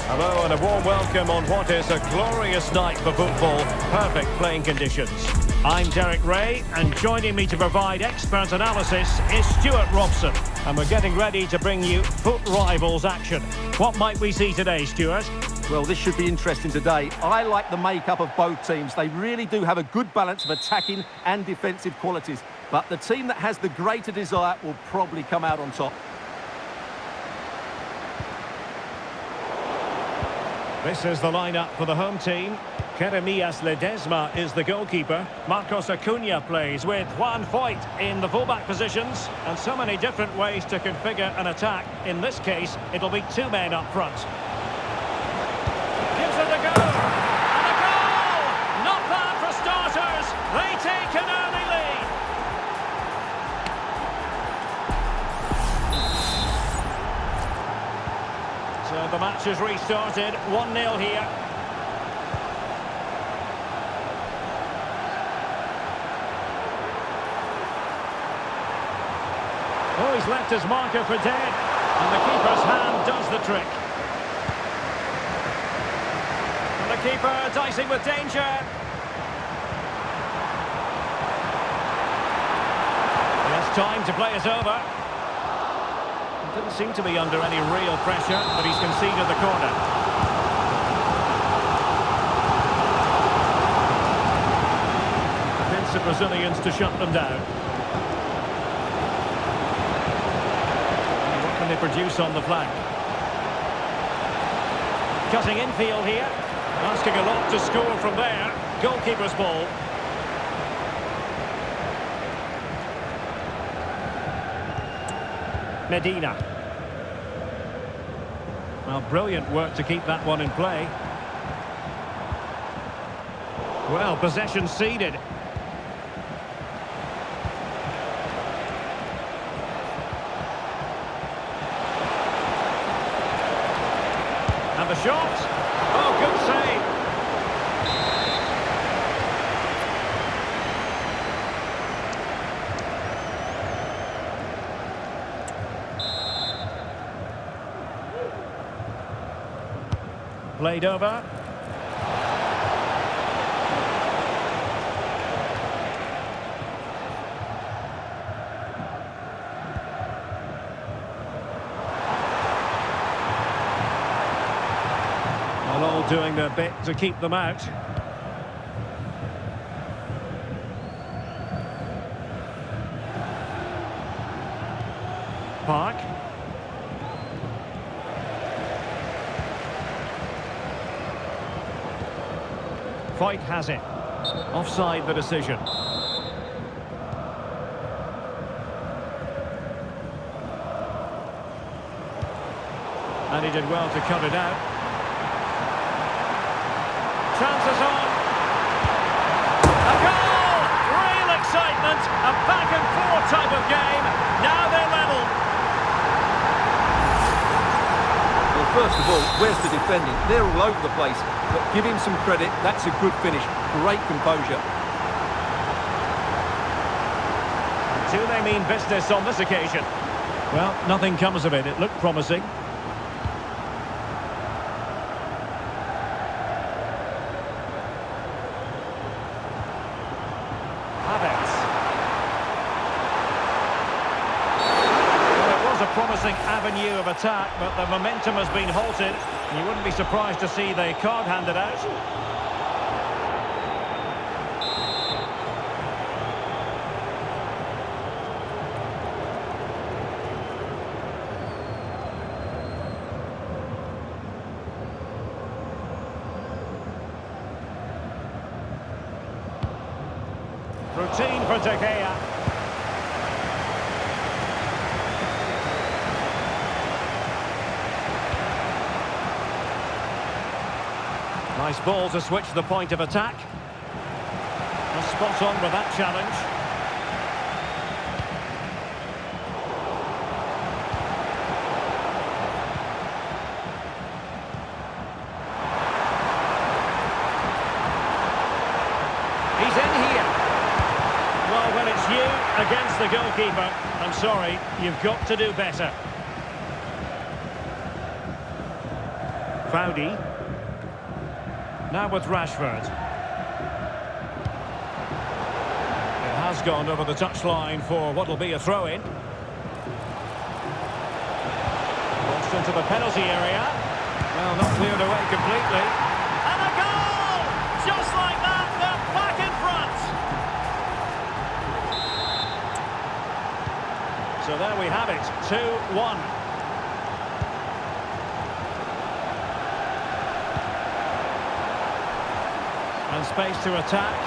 Hello and a warm welcome on what is a glorious night for football. Perfect playing conditions. I'm Derek Ray, and joining me to provide expert analysis is Stuart Robson. And we're getting ready to bring you foot rivals action. What might we see today, Stuart? Well, this should be interesting today. I like the makeup of both teams. They really do have a good balance of attacking and defensive qualities. But the team that has the greater desire will probably come out on top. This is the lineup for the home team. Jeremias Ledesma is the goalkeeper. Marcos Acuna plays with Juan Foyth in the fullback positions. And so many different ways to configure an attack. In this case, it'll be two men up front. Gives it a go. And a goal! Not bad for starters. They take an early lead. So the match is restarted. 1-0 here. Oh, he's left his marker for dead. And the keeper's hand does the trick. And the keeper dicing with danger. He has time to play it over. Didn't seem to be under any real pressure, but he's conceded the corner. Convince the Brazilians to shut them down. What can they produce on the flank? Cutting infield here. Asking a lot to score from there. Goalkeeper's ball. Medina. Well, brilliant work to keep that one in play. Well, possession ceded. And the shot. Oh, good save. Played over. Well, all doing their bit to keep them out. Park. Foyth has it. Offside the decision. And he did well to cut it out. Chances on. A goal! Real excitement. A back and forth type of game. Now they're level. Well, first of all, where's the defending? They're all over the place. But give him some credit, that's a good finish. Great composure. Do they mean business on this occasion? Well, nothing comes of it. It looked promising. Havertz. Well, it was a promising avenue of attack, but the momentum has been halted. You wouldn't be surprised to see the card handed out. Routine for De Gea. Nice ball to switch the point of attack. And spot on with that challenge. He's in here. Well, when it's you against the goalkeeper, I'm sorry, you've got to do better. Foudy. Now with Rashford. It has gone over the touchline for what will be a throw-in. Crossed into the penalty area. Well, not cleared away completely. And a goal! Just like that, they're back in front. So there we have it, 2-1. And space to attack.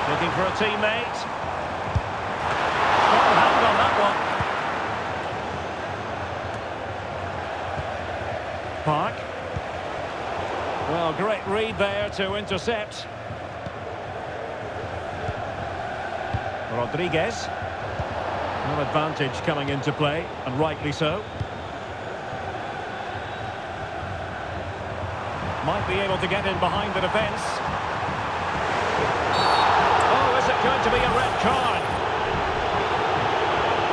Looking for a teammate. Strong hand on that one. Park. Well, great read there to intercept. Rodriguez. No advantage coming into play, and rightly so. Might be able to get in behind the defence. Oh, is it going to be a red card?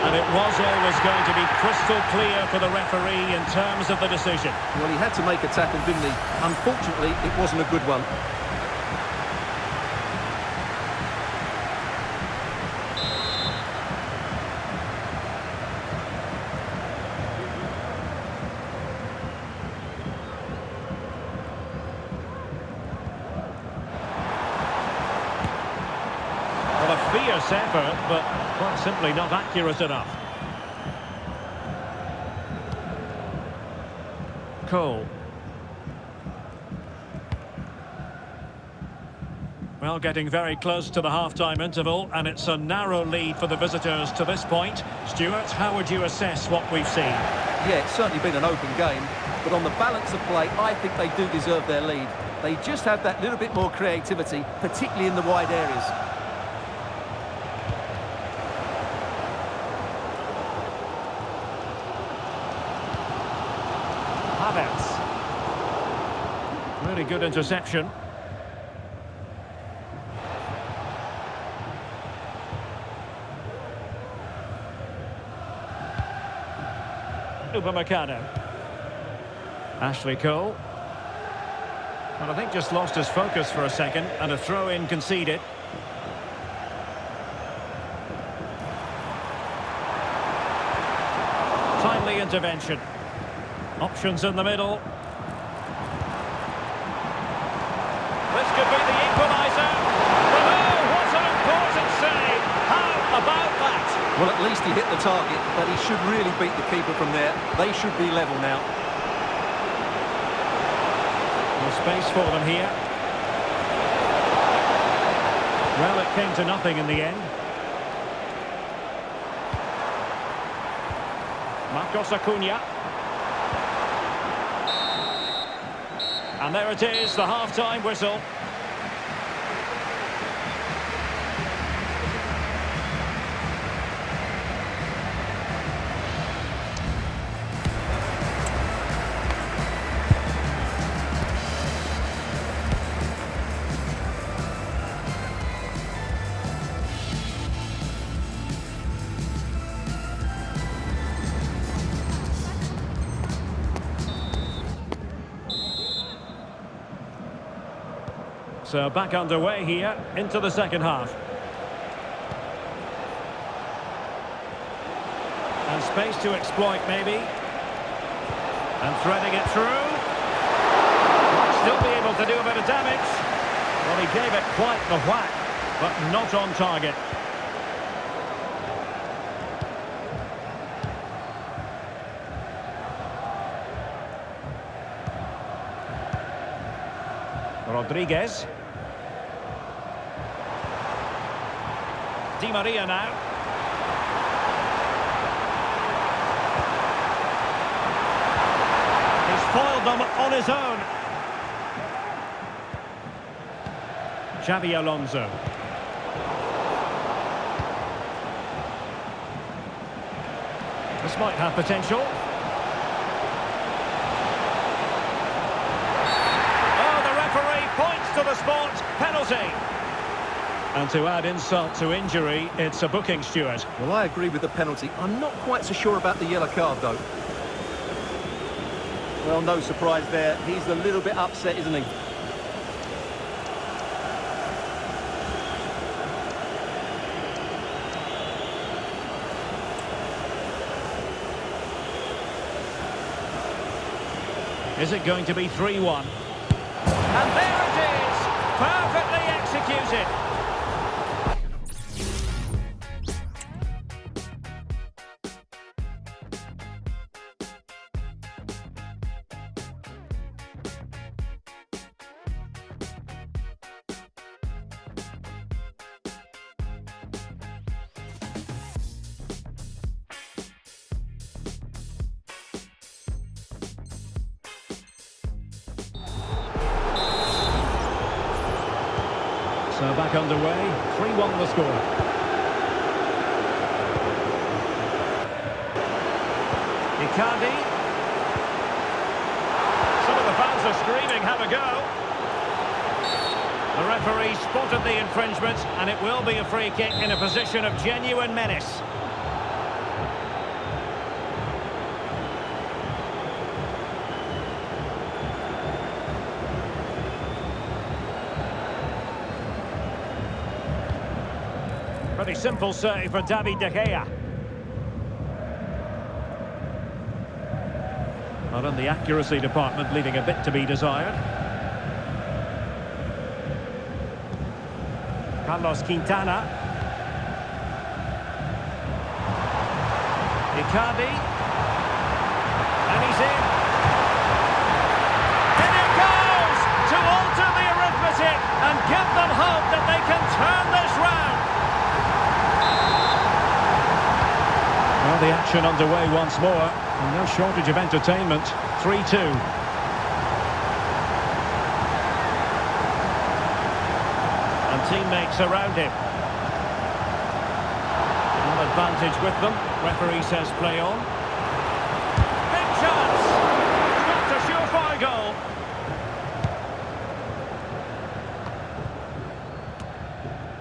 And it was always going to be crystal clear for the referee in terms of the decision. Well, he had to make a tackle, didn't he? Unfortunately, it wasn't a good one. Well, a fierce effort, but quite simply not accurate enough. Cole. Well, getting very close to the half-time interval, and it's a narrow lead for the visitors to this point. Stuart, how would you assess what we've seen? Yeah, it's certainly been an open game, but on the balance of play, I think they do deserve their lead. They just have that little bit more creativity, particularly in the wide areas. Havertz. Really good interception. Upamecano. Ashley Cole. Well, I think just lost his focus for a second, and a throw-in conceded. Timely intervention. Options in the middle. This could be the equaliser. But oh, what an important save! How about that? Well, at least he hit the target, but he should really beat the keeper from there. They should be level now. No space for them here. Well, it came to nothing in the end. Marcos Acuna. And there it is, the half-time whistle. So back underway here into the second half. And space to exploit maybe. And threading it through. Might still be able to do a bit of damage. Well, he gave it quite the whack, but not on target. Rodriguez. Di Maria now. He's foiled them on his own. Xabi Alonso. This might have potential. Oh, the referee points to the spot. Penalty. And to add insult to injury, it's a booking, Stuart. Well, I agree with the penalty. I'm not quite so sure about the yellow card, though. Well, no surprise there. He's a little bit upset, isn't he? Is it going to be 3-1? And there it is! Perfectly executed! So back underway, 3-1 the score. Icardi. Some of the fans are screaming, have a go. The referee spotted the infringement, and it will be a free kick in a position of genuine menace. Pretty simple save for David De Gea. But in the accuracy department, leaving a bit to be desired. Carlos Quintana. Icardi. And he's in. And it goes to alter the arithmetic and give them hope that they can turn this round. Well, the action underway once more, and no shortage of entertainment. 3-2. And teammates around him. An advantage with them. Referee says play on. Big chance! Not a surefire goal.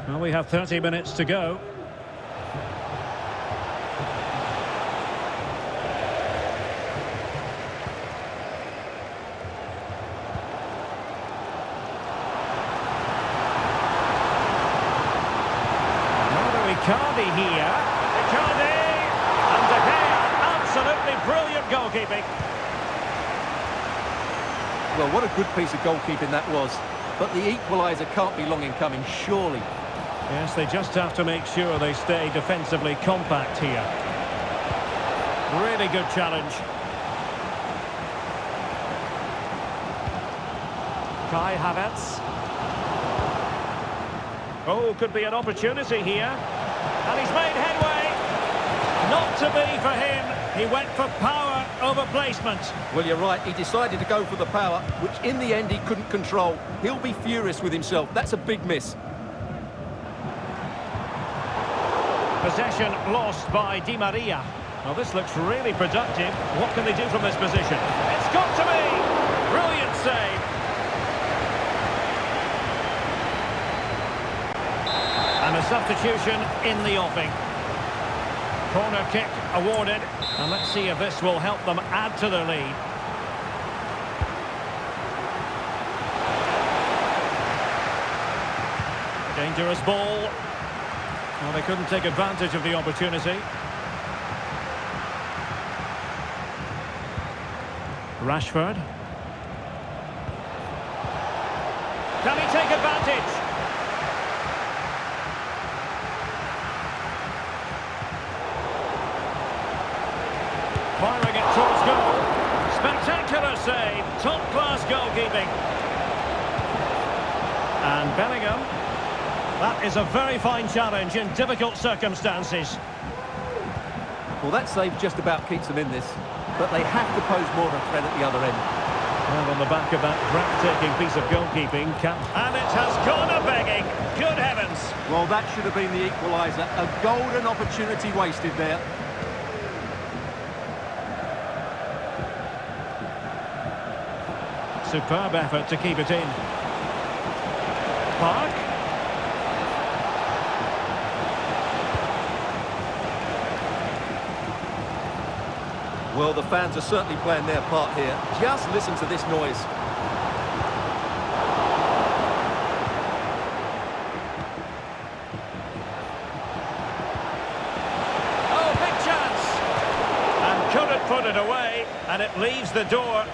Well, we have 30 minutes to go. Icardi here. Icardi! And De Gea, absolutely brilliant goalkeeping. Well, what a good piece of goalkeeping that was. But the equaliser can't be long in coming, surely. Yes, they just have to make sure they stay defensively compact here. Really good challenge. Kai Havertz. Oh, could be an opportunity here. And he's made headway. Not to be for him. He went for power over placement. Well, you're right. He decided to go for the power, which in the end he couldn't control. He'll be furious with himself. That's a big miss. Possession lost by Di Maria. Well, this looks really productive. What can they do from this position? It's got to be! Brilliant save. And a substitution in the offing. Corner kick awarded. And let's see if this will help them add to their lead. Dangerous ball. Well, they couldn't take advantage of the opportunity. Rashford. Can he take advantage? Firing it towards goal. Spectacular save. Top-class goalkeeping. And Bellingham. That is a very fine challenge in difficult circumstances. Well, that save just about keeps them in this. But they have to pose more of a threat at the other end. Well, on the back of that breathtaking piece of goalkeeping, and it has gone a-begging. Good heavens. Well, that should have been the equaliser. A golden opportunity wasted there. Superb effort to keep it in. Park. Well, the fans are certainly playing their part here. Just listen to this noise. Oh, big chance! And couldn't put it away, and it leaves the door...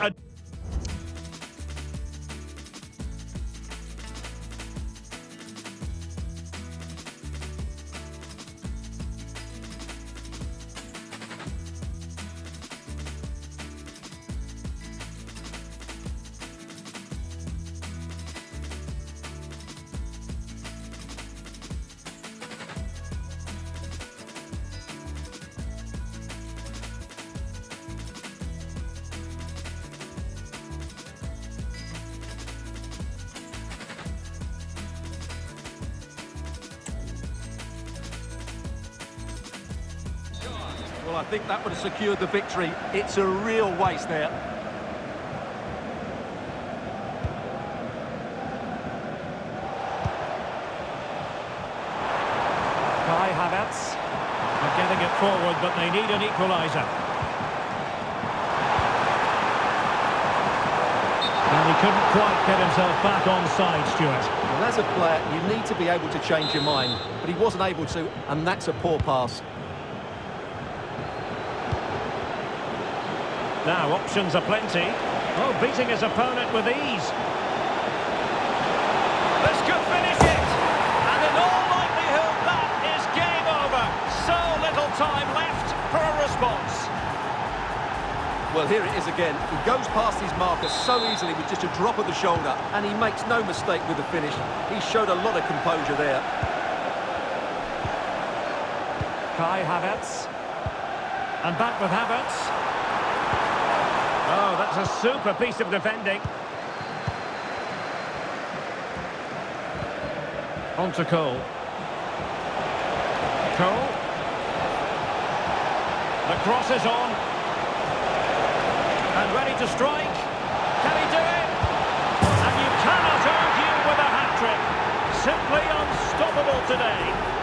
Well, I think that would have secured the victory. It's a real waste there. Kai Havertz. They're getting it forward, but they need an equaliser. And he couldn't quite get himself back onside, Stuart. Well, as a player, you need to be able to change your mind, but he wasn't able to, and that's a poor pass. Now, options are plenty. Oh, beating his opponent with ease. This could finish it! And in all likelihood, that is game over. So little time left for a response. Well, here it is again. He goes past his marker so easily with just a drop of the shoulder, and he makes no mistake with the finish. He showed a lot of composure there. Kai Havertz. And back with Havertz. Oh, that's a super piece of defending. On to Cole. Cole. The cross is on. And ready to strike. Can he do it? And you cannot argue with a hat-trick. Simply unstoppable today.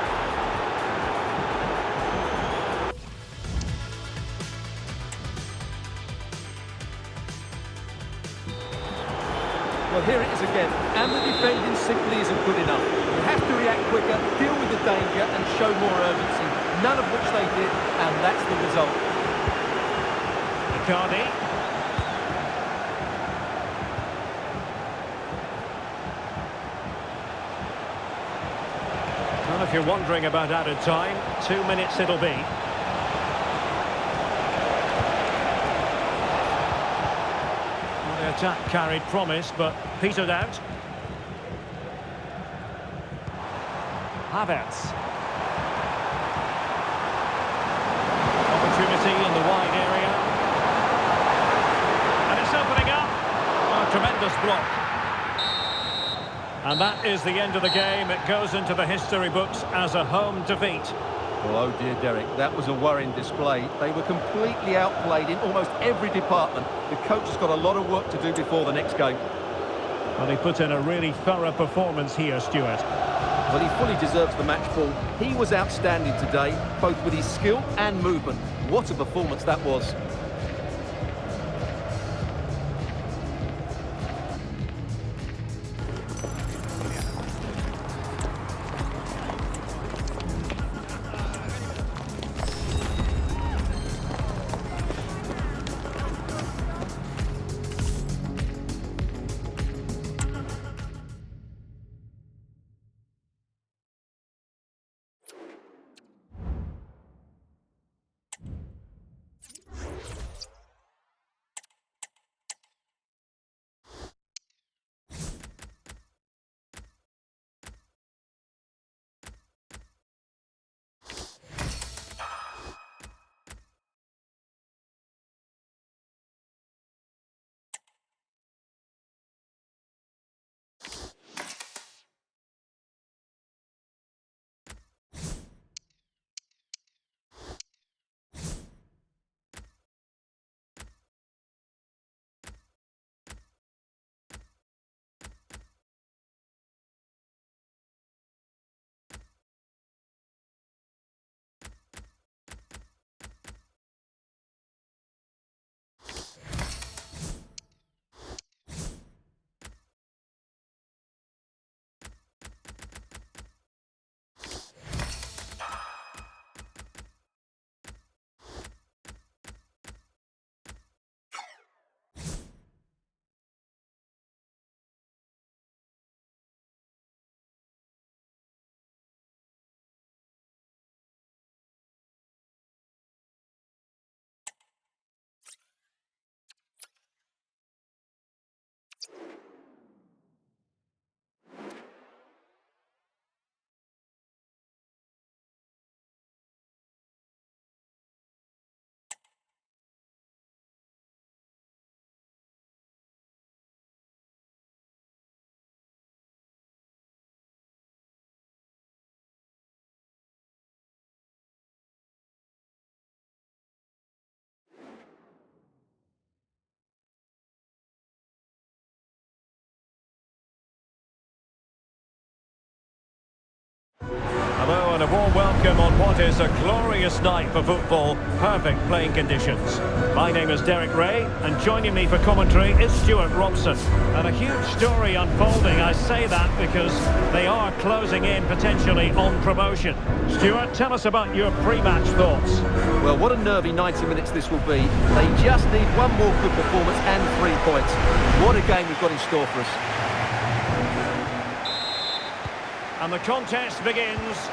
Well, here it is again, and the defending simply isn't good enough. You have to react quicker, deal with the danger, and show more urgency. None of which they did, and that's the result. Icardi. Well, if you're wondering about added time, 2 minutes it'll be. The attack carried promise, but petered out. Havertz. Opportunity in the wide area. And it's opening up. Oh, tremendous block. And that is the end of the game. It goes into the history books as a home defeat. Well, oh dear, Derek, that was a worrying display. They were completely outplayed in almost every department. The coach has got a lot of work to do before the next game. Well, he put in a really thorough performance here, Stuart. Well, he fully deserves the match ball. He was outstanding today, both with his skill and movement. What a performance that was. Hello and a warm welcome on what is a glorious night for football. Perfect playing conditions. My name is Derek Ray and joining me for commentary is Stuart Robson. And a huge story unfolding. I say that because they are closing in potentially on promotion. Stuart, tell us about your pre-match thoughts. Well, what a nervy 90 minutes this will be. They just need one more good performance and 3 points. What a game we've got in store for us. And the contest begins.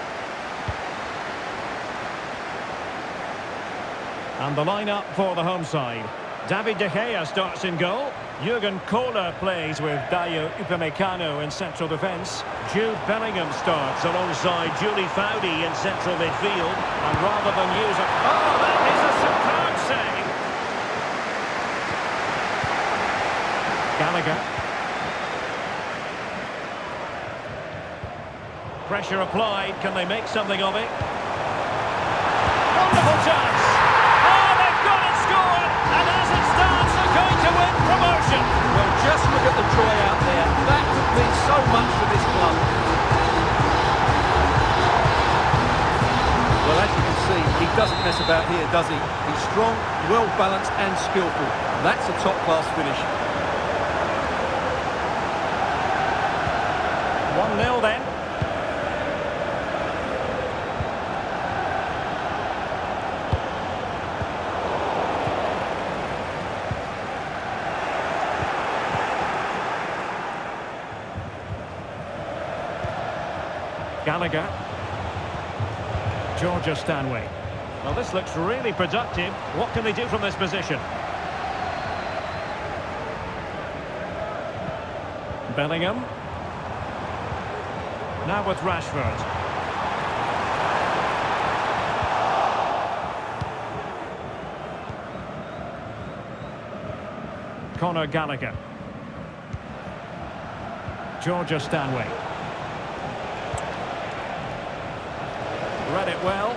And the lineup for the home side. David De Gea starts in goal. Jurgen Kohler plays with Dayo Upamecano in central defence. Jude Bellingham starts alongside Julie Foudy in central midfield. And rather than use a... Oh, that is a superb save! Gallagher. Pressure applied. Can they make something of it? Wonderful chance! Oh, they've got it scored! And as it stands, they're going to win promotion! Well, just look at the joy out there. That would mean so much to this club. Well, as you can see, he doesn't mess about here, does he? He's strong, well-balanced and skillful. That's a top-class finish. 1-0 then. Gallagher. Georgia Stanway. Well, this looks really productive. What can they do from this position? Bellingham. Now with Rashford. Conor Gallagher. Georgia Stanway. Read it well.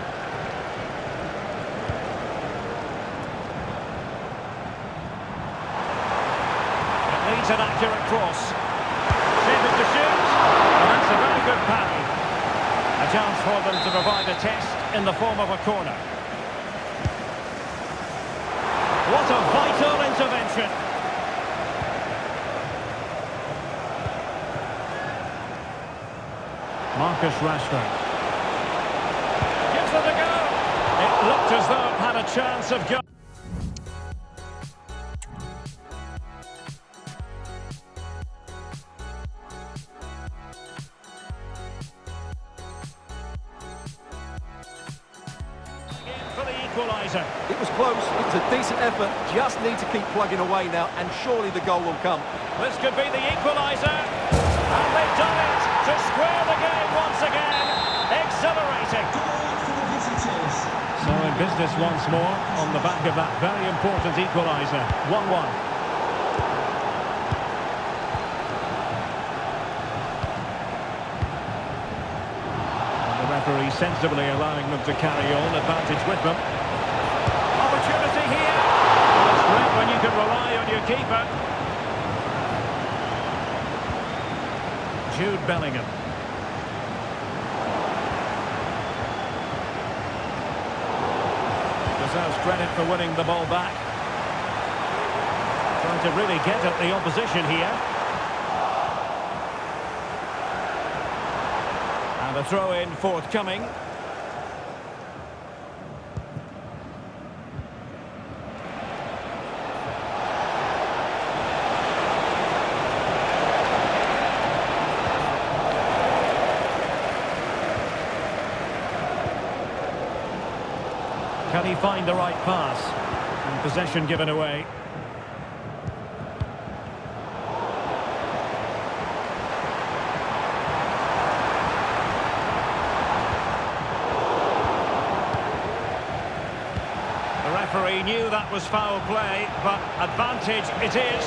It leads an accurate cross. Shaping to shoot. And that's a very good parry. A chance for them to provide a test in the form of a corner. What a vital intervention. Marcus Rashford. Gives it a go. It looked as though it had a chance of going. For the equaliser. It was close, it was a decent effort, just need to keep plugging away now, and surely the goal will come. This could be the equaliser. And they've done it to square the game once again. Exhilarating. So in business once more on the back of that very important equaliser. 1-1. The referee sensibly allowing them to carry on, advantage with them. Opportunity here. Well, it's great when you can rely on your keeper. Jude Bellingham. Deserves credit for winning the ball back. Trying to really get at the opposition here. And a throw-in forthcoming. Can he find the right pass? And possession given away. The referee knew that was foul play, but advantage it is.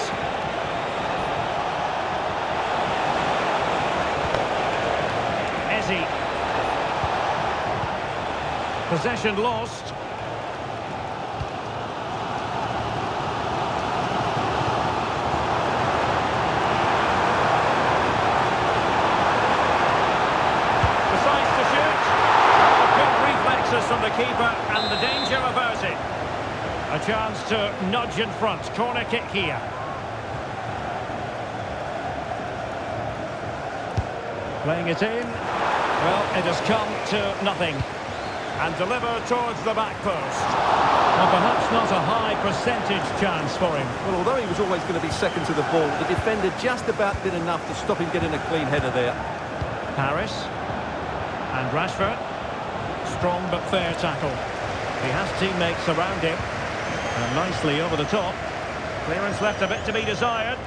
Eze. Possession lost. Decides to shoot. A chance to nudge in front. Corner kick here. Playing it in. Well, it has come to nothing. And delivered towards the back post. And perhaps not a high percentage chance for him. Well, although he was always going to be second to the ball, the defender just about did enough to stop him getting a clean header there. Paris. And Rashford. Strong but fair tackle. He has teammates around him. And nicely over the top. Clearance left a bit to be desired.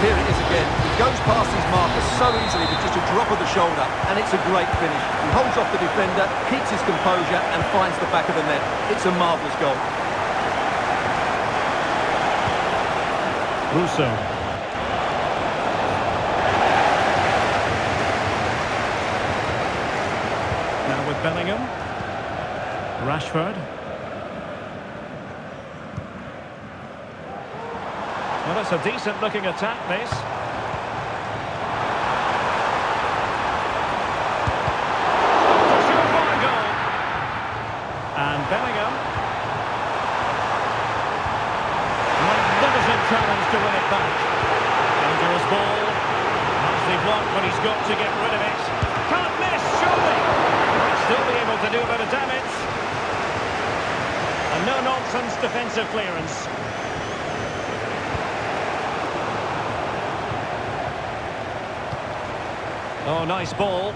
Here it is again. He goes past his marker so easily with just a drop of the shoulder, and it's a great finish. He holds off the defender, keeps his composure, and finds the back of the net. It's a marvellous goal. Russo. Now with Bellingham. Rashford. Well, that's a decent-looking attack, this. Surefire goal. And Bellingham. Magnificent challenge to win it back. Dangerous ball. Nicely blocked, but he's got to get rid of it. Can't miss, surely. Might still be able to do a bit of damage. A no-nonsense defensive clearance. Oh, nice ball.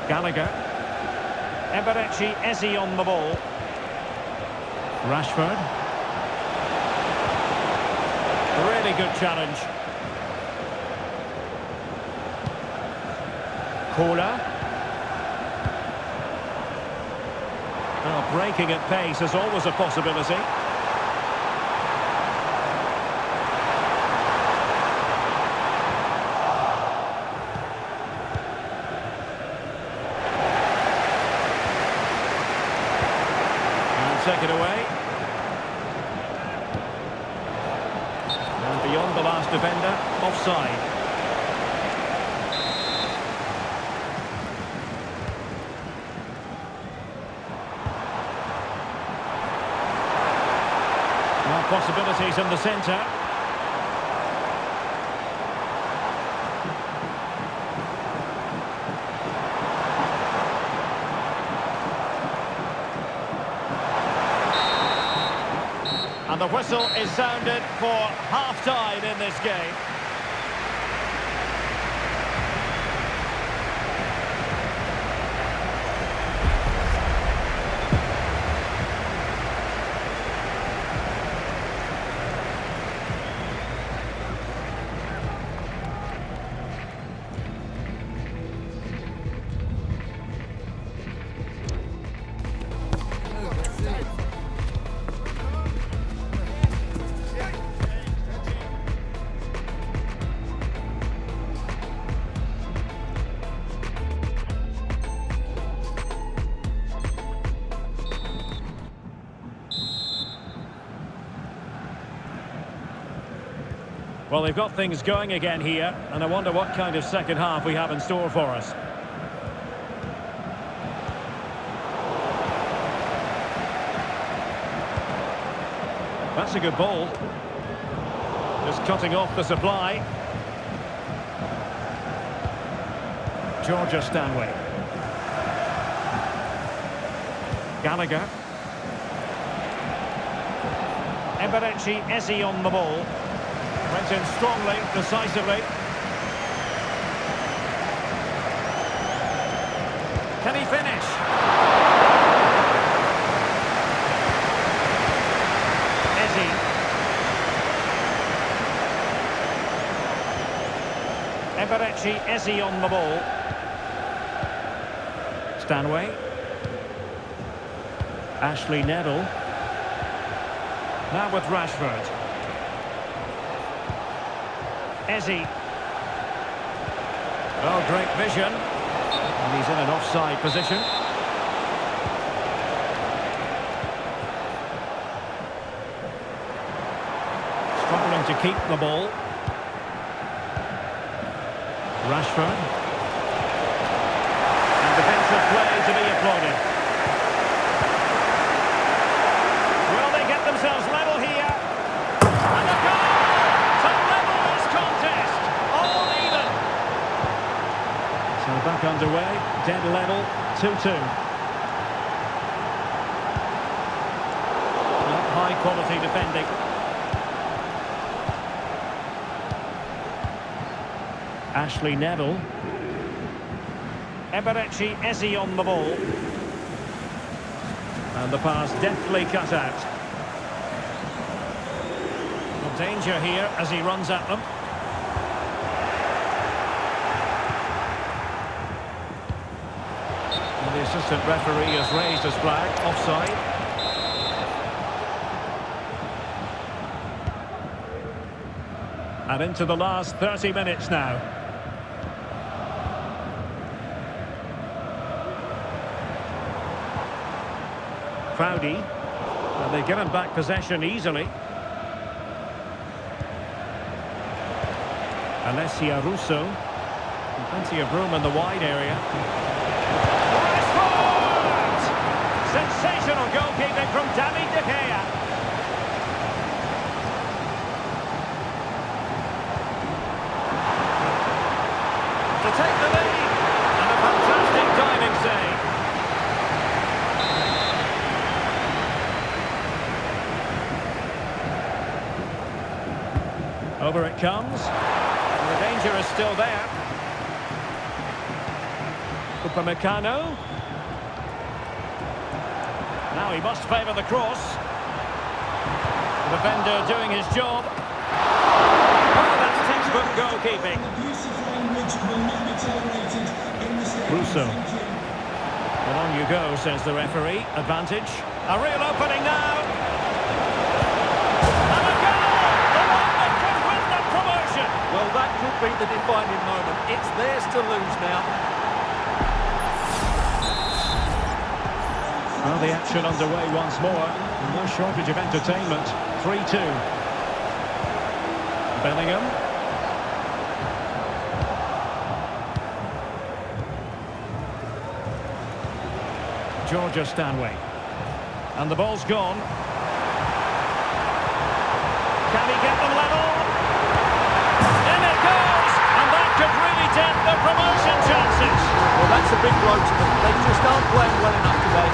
Gallagher. Eberechi Eze on the ball. Rashford. Really good challenge. Kola. Oh, breaking at pace is always a possibility. Take it away. And beyond the last defender, offside. Now possibilities in the centre. And the whistle is sounded for half-time in this game. Well, they've got things going again here, and I wonder what kind of second half we have in store for us. That's a good ball. Just cutting off the supply. Georgia Stanway. Gallagher. Eberechi Eze on the ball. Went in strongly, decisively. Can he finish? Eze. Eberechi Eze on the ball. Stanway. Ashley Nedell. Now with Rashford. Eze. Oh, great vision. And he's in an offside position. Struggling to keep the ball. Rashford. And defensive play to be applauded. Will they get themselves level here? And a goal to level this contest. All even. So back underway, dead level, 2-2. High quality defending. Ashley Neville. Eberechi Eze on the ball. And the pass deftly cut out. Well, danger here as he runs at them. And the assistant referee has raised his flag, offside. And into the last 30 minutes now. Foudy, and they give him back possession easily. Alessia Russo, plenty of room in the wide area. Rashford! Sensational goalkeeping from David De Gea. To take the lead, and a fantastic diving save. Over it comes. And the danger is still there. Upamecano. Now he must favour the cross. The defender doing his job. Oh, that's textbook goalkeeping. Russo. Well, on you go, says the referee. Advantage. A real opening now. Well, that could be the defining moment. It's theirs to lose now. Well, the action underway once more. No shortage of entertainment. 3-2. Bellingham. Georgia Stanway. And the ball's gone. Can he get them level? Could really dent the promotion chances. Well, that's a big blow to them. They just aren't playing well enough today.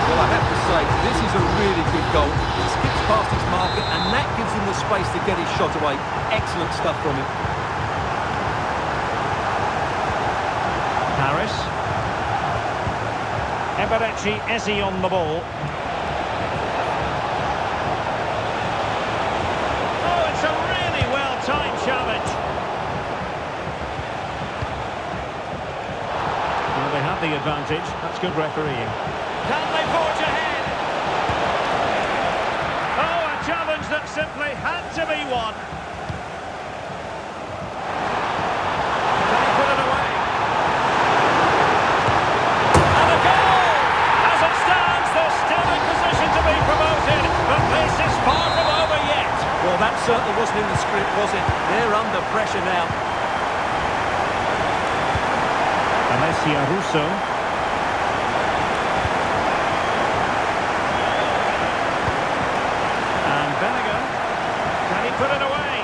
Well, I have to say, this is a really good goal. He skips past his marker, and that gives him the space to get his shot away. Excellent stuff from him. Harris. Eberechi Eze on the ball. Oh, it's a really well-timed challenge. Well, they have the advantage. That's good refereeing. Can they forge ahead? Oh, a challenge that simply had to be won. Can he put it away? And a goal! As it stands, they're still in position to be promoted, but this is far from over yet. Well, that certainly wasn't in the script, was it? They're under pressure now. Alessia Russo. And Bellingham. Can he put it away?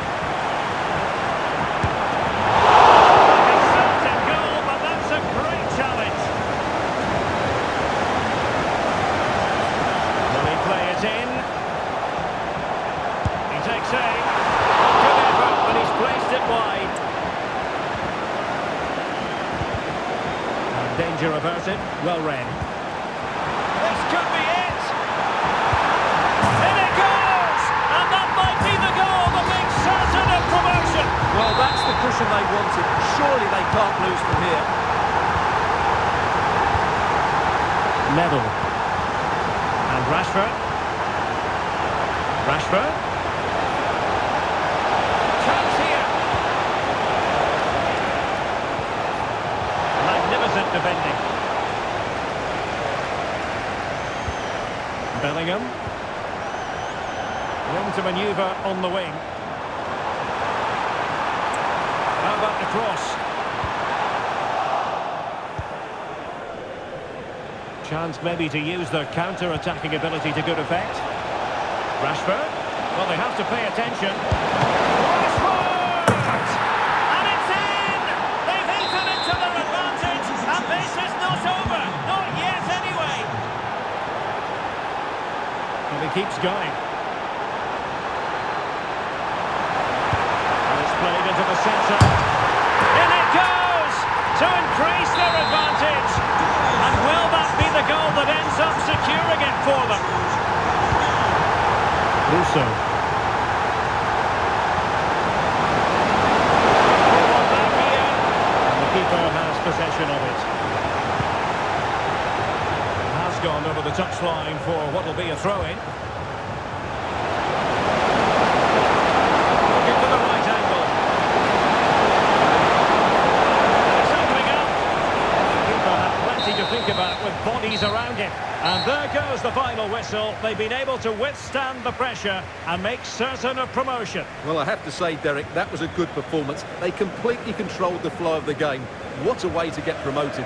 It's not a goal, but that's a great challenge. Will he play it in? He takes aim. Good effort, but he's placed it wide. And danger averted. Well read. This could be it. In it goes! And that might be the goal that makes certain of promotion. Well, that's the cushion they wanted. Surely they can't lose from here. Neville. And Rashford. Rashford. Chance here. defending. Bellingham. Room to manoeuvre on the wing. How about the cross? Chance maybe to use their counter-attacking ability to good effect. Rashford. Well, they have to pay attention. Rashford! And it's in! They've eaten into their advantage, and this is not over. Not yet, anyway. And he keeps going. And it's played into the centre. In it goes! To increase their advantage. And will that be the goal that ends up securing it for them? Also. And the keeper has possession of it. Has gone over the touchline for what will be a throw-in. Looking for the right angle. It's opening up. The keeper had plenty to think about with bodies around him. And there goes the final whistle. They've been able to withstand the pressure and make certain of promotion. Well, I have to say, Derek, that was a good performance. They completely controlled the flow of the game. What a way to get promoted.